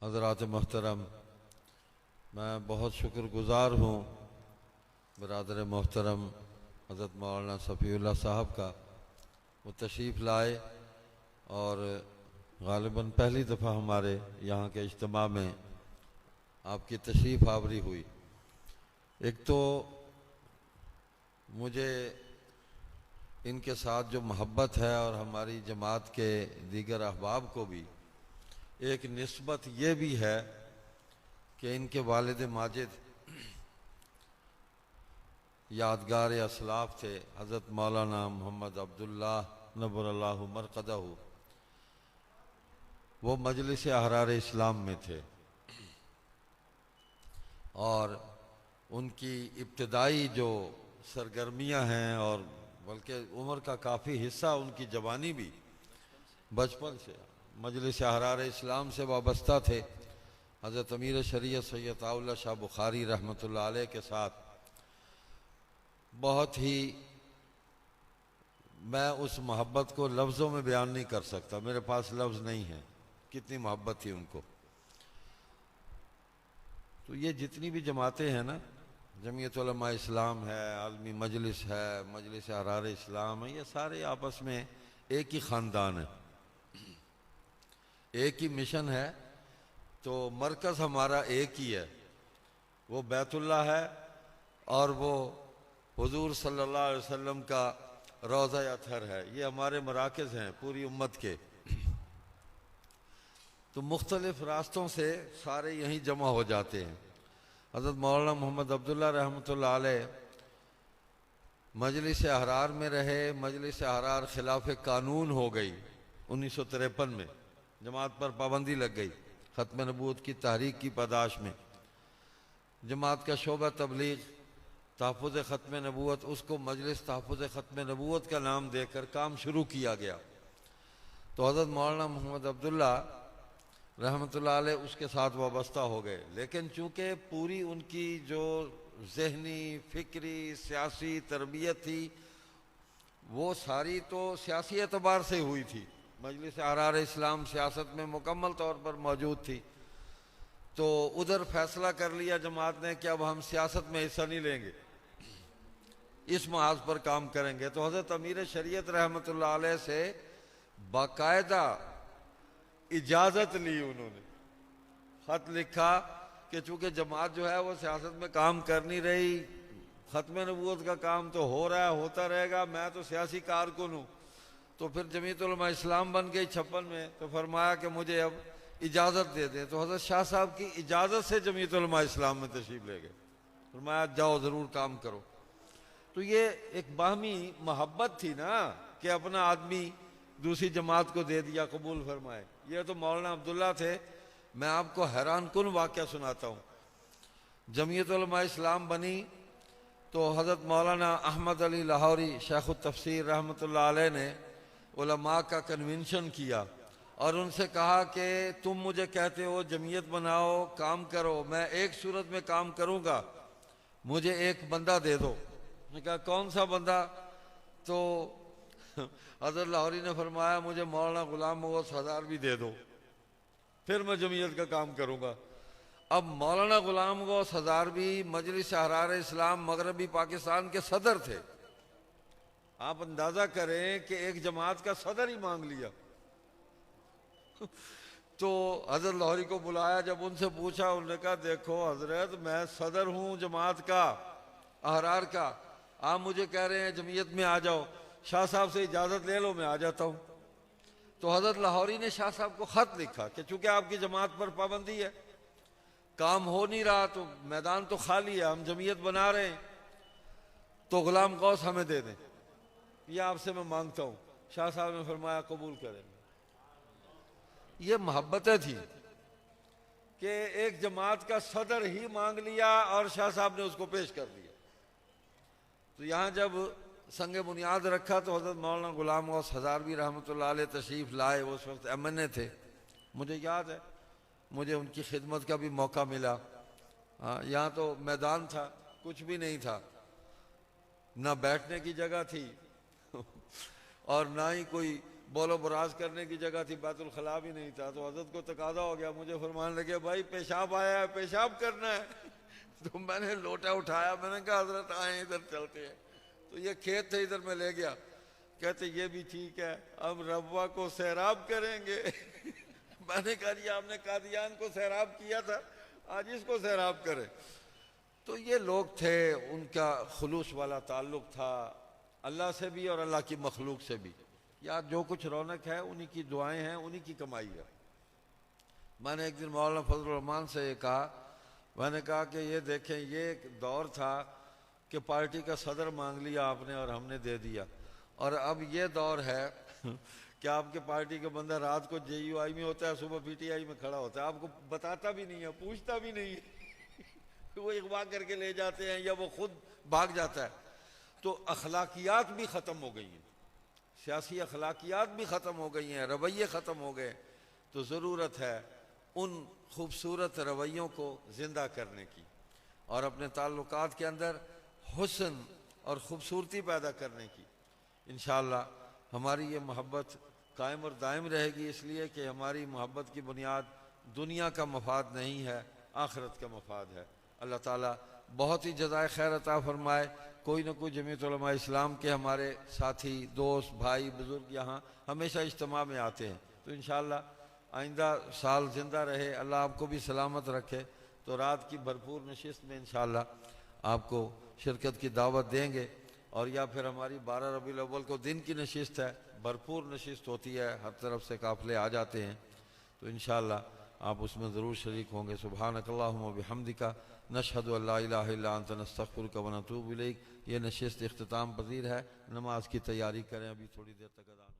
हज़रात मोहतरम, मैं बहुत शुक्रगुज़ार हूँ बरदर मोहतरम हज़रत मौलाना सफ़ीउल्लाह साहब का। वो तशरीफ़ लाए और ग़ालिबन पहली दफ़ा हमारे यहाँ के इज्तिमा में आपकी तशरीफ़ आवरी हुई। एक तो मुझे इनके साथ जो मोहब्बत है और हमारी जमात के दीगर अहबाब को भी एक निस्बत ये भी है कि इनके वालिद माजिद यादगार असलाफ थे हज़रत मौलाना मोहम्मद अब्दुल्ला नव्वरल्लाहु मरक़दहू। वो मजलिस अहरार इस्लाम में थे और उनकी इब्तदाई जो सरगर्मियां हैं और बल्कि उम्र का काफ़ी हिस्सा उनकी जवानी भी बचपन से मजलिस अहरार इस्लाम से वाबस्ता थे। हज़रत अमीर शरीयत सैयद अताउल्लाह शाह बुखारी रहमतुल्लाह अलैह के साथ बहुत ही, मैं उस मोहब्बत को लफ्ज़ों में बयान नहीं कर सकता, मेरे पास लफ्ज़ नहीं है, कितनी मोहब्बत थी उनको। तो ये जितनी भी जमातें हैं ना, जमीयत उलमा इस्लाम है, आलमी मजलिस है, मजलिस अहरार इस्लाम है, ये सारे आपस में एक ही ख़ानदान है, एक ही मिशन है। तो मरकज़ हमारा एक ही है, वो बैतुल्लाह है और वो हुजूर सल्लल्लाहु अलैहि वसल्लम का रोज़ा अतहर है। ये हमारे मराकज़ हैं पूरी उम्मत के। तो मुख्तलिफ़ रास्तों से सारे यहीं जमा हो जाते हैं। हज़रत मौलाना मोहम्मद अब्दुल्ला रहमतुल्लाह अलैह मजलिस अहरार में रहे। मजलिस अहरार खिलाफ कानून हो गई 1953 में, जमात पर पाबंदी लग गई ख़त्म नबूवत की तहरीक की पादाश में। जमात का शोबा तबलीग तहफ़्फ़ुज़ ख़त्म नबूवत, उसको मजलिस तहफ़्फ़ुज़ ख़त्म नबूवत का नाम देकर काम शुरू किया गया। तो हज़रत मौलाना मोहम्मद अब्दुल्ला रहमतुल्लाह अलैह उसके साथ वाबस्ता हो गए। लेकिन चूँकि पूरी उनकी जो ज़हनी फ़िक्री सियासी तरबियत थी वो सारी तो सियासी एतबार से हुई थी। मजलिस अहरार इस्लाम सियासत में मुकम्मल तौर पर मौजूद थी। तो उधर फैसला कर लिया जमात ने कि अब हम सियासत में हिस्सा नहीं लेंगे, इस महाज पर काम करेंगे। तो हज़रत अमीर शरीयत रहमतुल्लाह अलैह से बाकायदा इजाज़त ली, उन्होंने ख़त लिखा कि चूँकि जमात जो है वो सियासत में काम कर नहीं रही, ख़त्म नबूवत का काम तो हो रहा है, होता रहेगा, मैं तो सियासी कारकुन हूँ। तो फिर जमीयत उलमा इस्लाम बन गई 56 में। तो फरमाया कि मुझे अब इजाज़त दे दें। तो हज़रत शाह साहब की इजाज़त से जमीयत उलमा इस्लाम में तशरीफ़ ले गए। फरमाया जाओ ज़रूर काम करो। तो ये एक बाहमी मोहब्बत थी ना कि अपना आदमी दूसरी जमात को दे दिया, कबूल फरमाए। ये तो मौलाना अब्दुल्ला थे। मैं आपको हैरान कुन वाक़या सुनाता हूँ। जमीयत उलमा इस्लाम बनी तो हज़रत मौलाना अहमद अली लाहौरी शेख़ुत तफ़सीर रहमतुल्लाह अलैह ने उलमा का कन्वेंशन किया और उनसे कहा कि तुम मुझे कहते हो जमीयत बनाओ, काम करो, मैं एक सूरत में काम करूँगा, मुझे एक बंदा दे दो। मैंने कहा कौन सा बंदा? तो हज़रत लाहौरी ने फरमाया मुझे मौलाना गुलाम गौस हज़ार भी दे दो, फिर मैं जमीयत का काम करूँगा। अब मौलाना गुलाम गौस हज़ार भी मजलिस अहरार इस्लाम मगरबी पाकिस्तान के सदर थे। आप अंदाज़ा करें कि एक जमात का सदर ही मांग लिया। तो हज़रत लाहौरी को बुलाया, जब उनसे पूछा, उन्होंने कहा देखो हज़रत, मैं सदर हूँ जमात का, अहरार का, आप मुझे कह रहे हैं जमीयत में आ जाओ, शाह साहब से इजाज़त ले लो, मैं आ जाता हूँ। तो हज़रत लाहौरी ने शाह साहब को ख़त लिखा कि चूँकि आपकी जमात पर पाबंदी है, काम हो नहीं रहा, तो मैदान तो खाली है, हम जमीयत बना रहे हैं, तो गुलाम गौस हमें दे दें, यह आपसे मैं मांगता हूँ। शाह साहब ने फरमाया कबूल करें। ये मोहब्बतें थी कि एक जमात का सदर ही मांग लिया और शाह साहब ने उसको पेश कर दिया। तो यहाँ जब संग बुनियाद रखा तो हज़रत मौलाना गुलाम गौस हज़ारवी रहमतुल्लाह अलैह तशरीफ़ लाए। उस वक्त MNA थे, मुझे याद है, मुझे उनकी खिदमत का भी मौका मिला। हाँ, यहाँ तो मैदान था, कुछ भी नहीं था, ना बैठने की जगह थी और ना ही कोई बोलो बराज करने की जगह थी, बैतुल खला भी नहीं था। तो हजरत को तकाजा हो गया, मुझे फरमाने लगे भाई पेशाब आया है, पेशाब करना है। तो मैंने लोटा उठाया, मैंने कहा हजरत आए इधर चलते हैं। तो ये खेत थे, इधर मैं ले गया। कहते ये भी ठीक है, अब रब्वा को सैराब करेंगे। मैंने कहा जी आपने कादियान को सैराब किया था, आज इसको सैराब करे। तो ये लोग थे, उनका खुलूस वाला ताल्लुक था अल्लाह से भी और अल्लाह की मखलूक से भी। यार जो कुछ रौनक है उन्हीं की दुआएं हैं, उन्हीं की कमाई है। मैंने एक दिन मौलाना फजल रहमान से ये कहा, मैंने कहा कि ये देखें, ये एक दौर था कि पार्टी का सदर मांग लिया आपने और हमने दे दिया, और अब ये दौर है कि आपके पार्टी के बंदा रात को JUI में होता है, सुबह PTI में खड़ा होता है, आपको बताता भी नहीं है, पूछता भी नहीं है। वो अगवा करके ले जाते हैं या वो खुद भाग जाता है। तो अखलाकियात भी ख़त्म हो गई हैं, सियासी अखलाकियात भी ख़त्म हो गई हैं, रवैये ख़त्म हो गए। तो ज़रूरत है उन खूबसूरत रवैयों को ज़िंदा करने की और अपने ताल्लुकात के अंदर हुस्न और ख़ूबसूरती पैदा करने की। इंशाअल्लाह हमारी ये मोहब्बत कायम और दायम रहेगी, इसलिए कि हमारी मोहब्बत की बुनियाद दुनिया का मफाद नहीं है, आखिरत का मफाद है। अल्लाह ताला बहुत ही जज़ाए खैर अता फरमाए। कोई न कोई जमीयत उलमा इस्लाम के हमारे साथी, दोस्त, भाई, बुज़ुर्ग यहाँ हमेशा इज्तिमा में आते हैं। तो इंशाअल्लाह आइंदा साल ज़िंदा रहे, अल्लाह आपको भी सलामत रखे। तो रात की भरपूर नशिस्त में इंशाअल्लाह आपको शिरकत की दावत देंगे। और या फिर हमारी 12 रबीउल अव्वल को दिन की नशिस्त है, भरपूर नशिस्त होती है, हर तरफ से काफ़िले आ जाते हैं। तो इंशाअल्लाह आप उसमें ज़रूर शरीक होंगे। सुब्हानकल्लाहुम्मा व बिहम्दिका नशहदु अल्ला इलाहा इल्ला अंता नस्तगफिरुका व नतूबु इलैक। ये नशिस्त इख्तिताम पज़ीर है, नमाज की तैयारी करें, अभी थोड़ी देर तक अज़ान